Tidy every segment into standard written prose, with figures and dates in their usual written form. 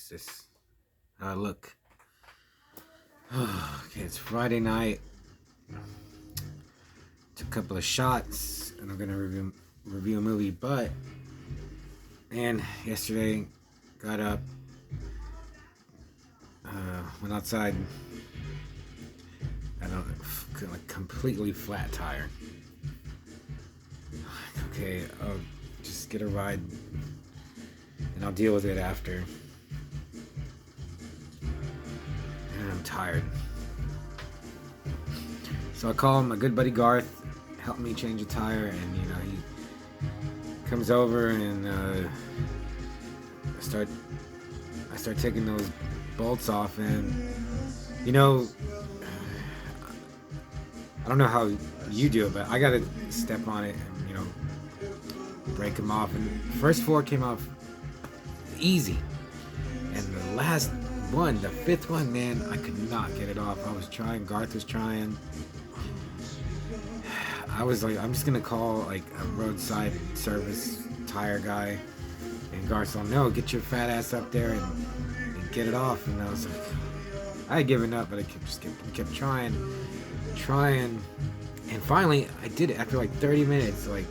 fix this. Look. Okay, it's Friday night. Took a couple of shots, and I'm gonna review a movie. But yesterday, got up, went outside. I don't like completely flat tire. Okay, I'll just get a ride, and I'll deal with it after. And I'm tired. So I call my good buddy Garth, help me change a tire, and he comes over and I start taking those bolts off, and I don't know how you do it, but I gotta step on it and break them off. And the first four came off easy, and the last one, the fifth one, man, I could not get it off. I was trying, Garth was trying. I was like, I'm just gonna call like a roadside service tire guy, and Garth's like, no, get your fat ass up there and get it off. And I was like, I had given up, but I kept trying, and finally I did it after like 30 minutes. Like,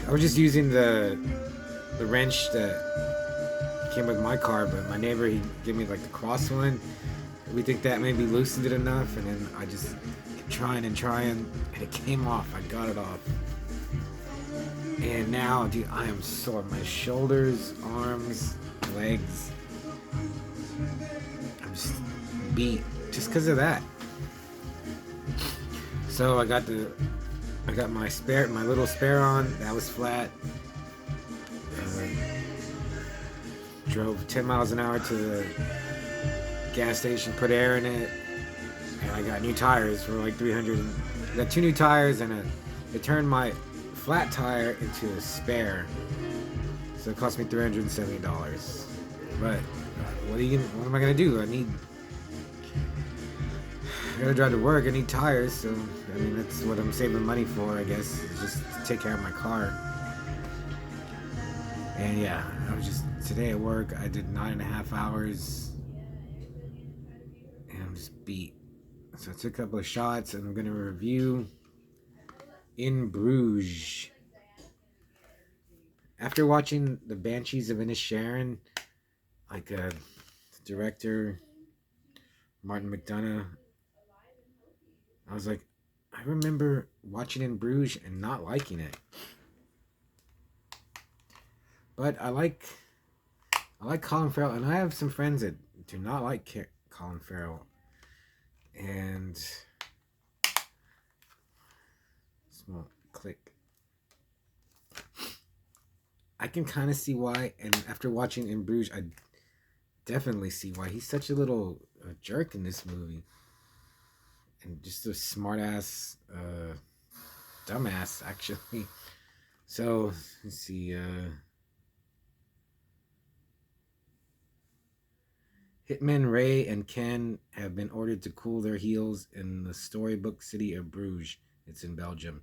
I was just using the wrench that came with my car, but my neighbor, he gave me like the cross one. We think that maybe loosened it enough, and then I just kept trying, and it came off. I got it off. And now, dude, I am sore. My shoulders, arms, legs. I'm just beat just because of that. So I got my little spare on. That was flat. Drove 10 miles an hour to the gas station, put air in it, and I got new tires for like 300. I got 2 new tires, and it turned my flat tire into a spare, so it cost me $370. But what am I gonna do? I gotta drive to work. I need tires, so I mean that's what I'm saving money for, I guess, is just to take care of my car. And yeah, today at work I did 9.5 hours, and I'm just beat. So I took a couple of shots, and I'm gonna review In Bruges. After watching The Banshees of Inisherin, like the director Martin McDonagh, I was like, I remember watching In Bruges and not liking it. But I like Colin Farrell, and I have some friends that do not like Colin Farrell. And small click. I can kind of see why, and after watching In Bruges, I definitely see why. He's such a little jerk in this movie, and just a smart ass, dumbass actually. So let's see. Hitmen Ray and Ken have been ordered to cool their heels in the storybook city of Bruges. It's in Belgium.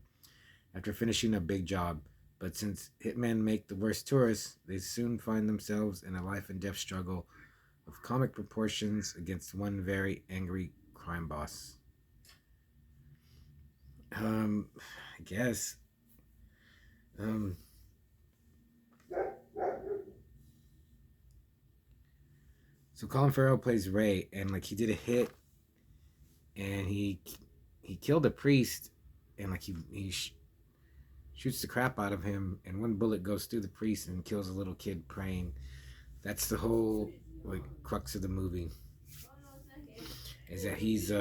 After finishing a big job. But since hitmen make the worst tourists, they soon find themselves in a life and death struggle of comic proportions against one very angry crime boss. I guess. So Colin Farrell plays Ray, and like he did a hit, and he killed a priest, and like he shoots the crap out of him, and one bullet goes through the priest and kills a little kid praying. That's the whole like crux of the movie. Is that he's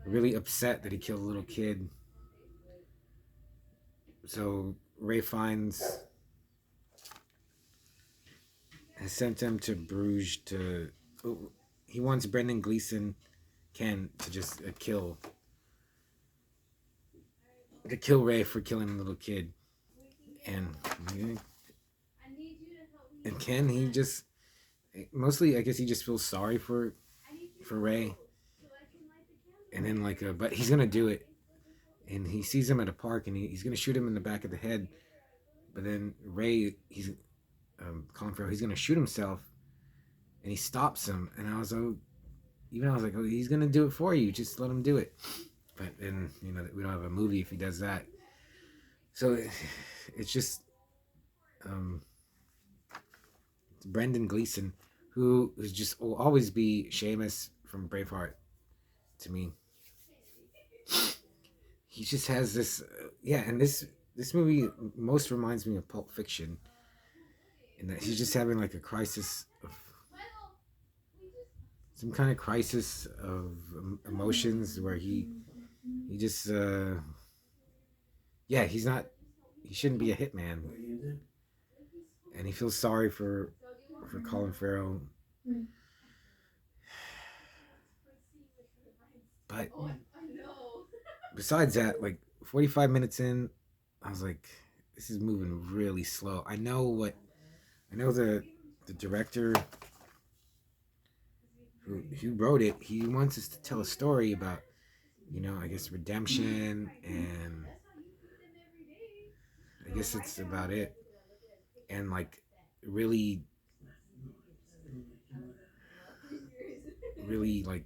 really upset that he killed a little kid. So Ray has sent him to Bruges to. He wants Brendan Gleeson, Ken, to just kill Ray for killing a little kid, and Ken, he just mostly, I guess, he just feels sorry for Ray, and then but he's gonna do it, and he sees him at a park, and he's gonna shoot him in the back of the head, But then Ray, he's Colin Farrell, he's gonna shoot himself, and he stops him, and I was like, oh, he's gonna do it for you. Just let him do it. But then we don't have a movie if he does that. So it's just um, it's Brendan Gleeson, who is just will always be Seamus from Braveheart to me. He just has this, and this movie most reminds me of Pulp Fiction, in that he's just having like a crisis of some kind of crisis of emotions where he just he shouldn't be a hitman, and he feels sorry for Colin Farrell. But besides that, like 45 minutes in, I was like, this is moving really slow. I know the director who wrote it, he wants us to tell a story about, I guess redemption, and I guess it's about it. And like really really like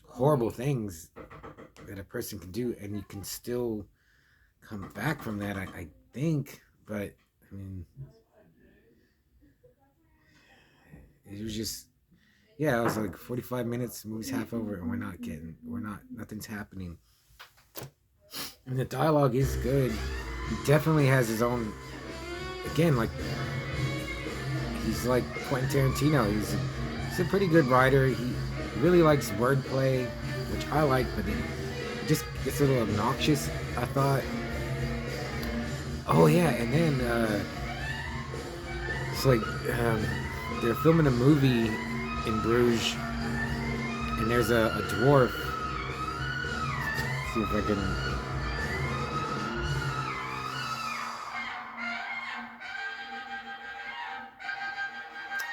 horrible things that a person can do, and you can still come back from that, I think. But I mean, it was just, I was like 45 minutes, the movie's half over, and nothing's happening. And the dialogue is good. He definitely has his own, again, like, he's like Quentin Tarantino. He's a pretty good writer. He really likes wordplay, which I like, but then it just gets a little obnoxious, I thought. Oh yeah, and then it's like they're filming a movie in Bruges, and there's a dwarf. Let's see if I can.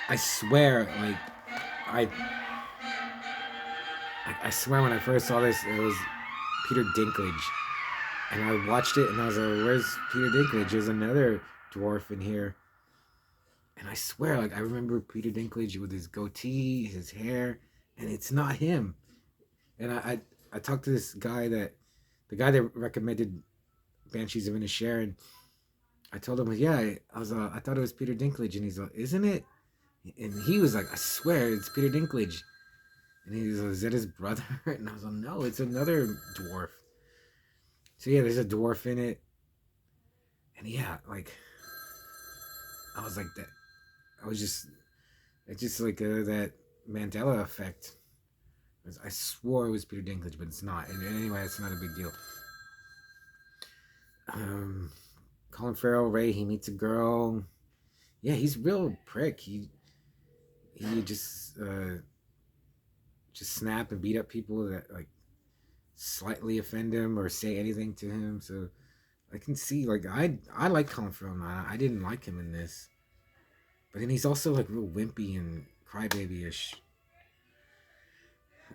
I swear, like, I swear when I first saw this, it was Peter Dinklage. And I watched it, and I was like, where's Peter Dinklage? There's another dwarf in here. And I swear, like, I remember Peter Dinklage with his goatee, his hair, and it's not him. And I talked to this guy the guy that recommended Banshees of Inisherin. I told him, I thought it was Peter Dinklage, and he's like, isn't it? And he was like, I swear it's Peter Dinklage. And he was like, is that his brother? And I was like, no, it's another dwarf. So yeah, there's a dwarf in it. And like, I was like that. It's just like that Mandela effect. I swore it was Peter Dinklage, but it's not. And anyway, it's not a big deal. Colin Farrell, Ray, he meets a girl. Yeah, he's a real prick. He just snap and beat up people that like slightly offend him or say anything to him. So I can see, like, I like Colin Farrell. I didn't like him in this, but then he's also like real wimpy and crybaby-ish.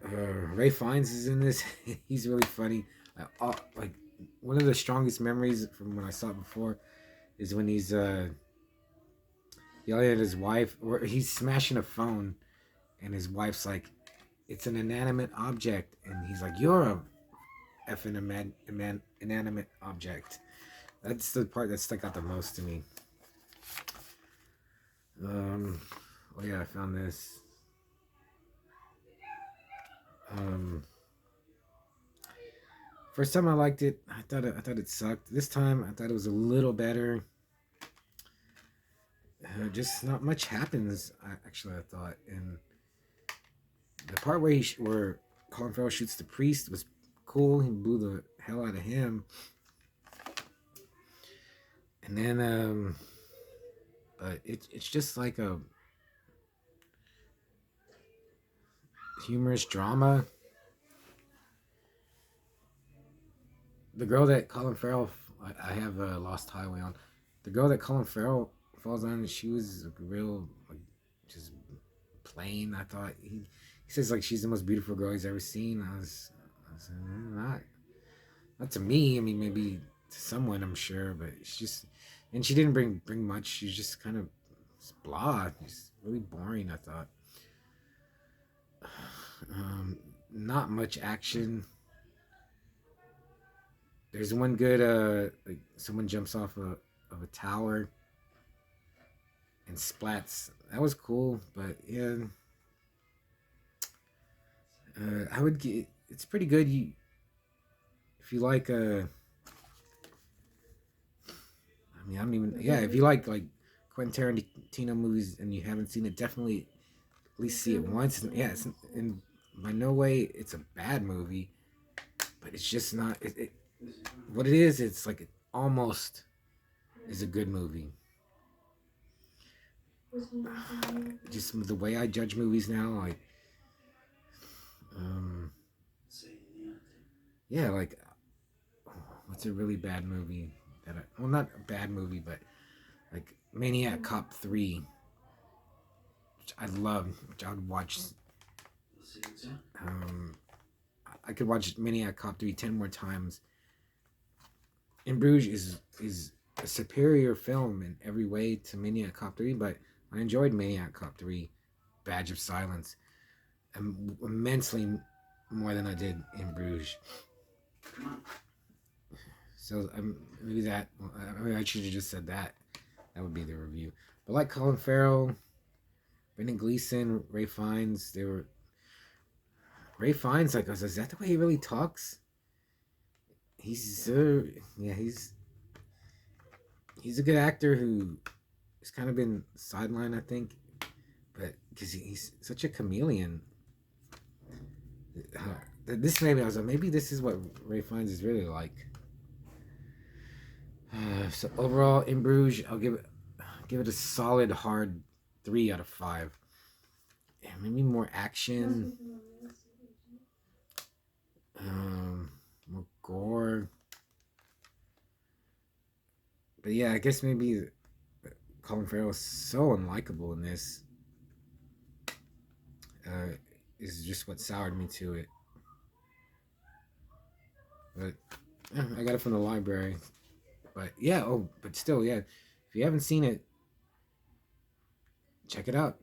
Ray Fiennes is in this. He's really funny. Like, one of the strongest memories from when I saw it before is when he's yelling at his wife, or he's smashing a phone, and his wife's like, "It's an inanimate object," and he's like, "You're a effing inanimate object." That's the part that stuck out the most to me. Oh yeah, I found this. First time I liked it, I thought it sucked. This time I thought it was a little better. Just not much happens. I thought, and the part where Colin Farrell shoots the priest was cool. He blew the hell out of him. And then but it's just like a humorous drama. The girl that Colin Farrell, I have Lost Highway on. The girl that Colin Farrell falls on, she was real, like, just plain. I thought he says like she's the most beautiful girl he's ever seen. I was not to me. I mean, maybe to someone, I'm sure, but it's just, and she didn't bring much. She's just kind of blah. Just really boring. I thought. Um, Not much action. There's one good like someone jumps off of a tower and splats. That was cool, but yeah, I would get. It's pretty good. You if you like I mean I don't even yeah if you like Quentin Tarantino movies and you haven't seen it, definitely at least see it once. Yeah, it's in by no way it's a bad movie, but it's just not what it is. It's like it almost is a good movie. Just the way I judge movies now, like um, yeah, like what's a really bad movie that well not a bad movie, but like Maniac Cop 3, which I love, which I would watch. Um, I could watch Maniac Cop 3 10 more times. In Bruges is a superior film in every way to Maniac Cop 3, but I enjoyed Maniac Cop 3, Badge of Silence, immensely more than I did in Bruges. So maybe that. I mean, I should have just said that. That would be the review. But like Colin Farrell, Brendan Gleeson, Ray Fiennes, they were. Ray Fiennes, like, is that the way he really talks? He's yeah, he's a good actor who has kind of been sidelined, I think, but because he's such a chameleon. This maybe I was like, maybe this is what Ray Fiennes is really like. So overall, in Bruges, I'll give it a solid hard 3 out of 5. Yeah, maybe more action, more gore. But yeah, I guess maybe Colin Farrell is so unlikable in this. Uh, is just what soured me to it. But I got it from the library. But yeah, but still, yeah. If you haven't seen it, check it out.